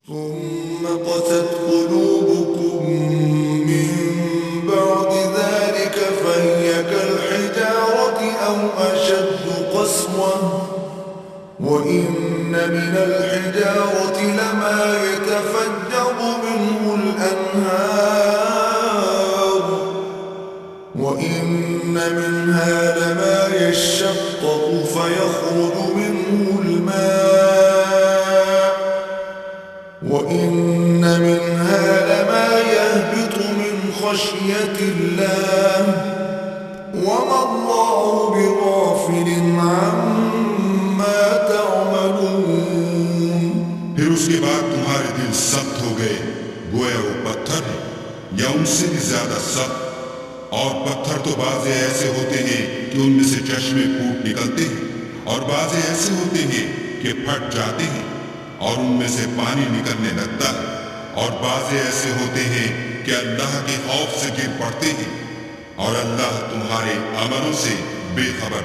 ثم قست قلوبكم من بعد ذلك فهي كالحجارة أو أشد قسوة وإن من الحجارة لما يتفجر منه الأنهار وإن منها لما يشقق فيخرج منه الماء وإن منها لما يهبط من خشية الله وما الله بغافل عما تعملون। फिर उसके बाद तुम्हारे दिल सख्त हो गए, गोया वो पत्थर है या उनसे भी ज्यादा सख्त। और पत्थर तो बाज़े ऐसे होते हैं कि उनमें से चश्मे फूट निकलते हैं और बाज़े ऐसे होते हैं कि फट जाते हैं और उनमें से पानी निकलने लगता है और बाज़े ऐसे होते हैं कि अल्लाह के खौफ से गिर पड़ते हैं और अल्लाह तुम्हारे अमलों से बेखबर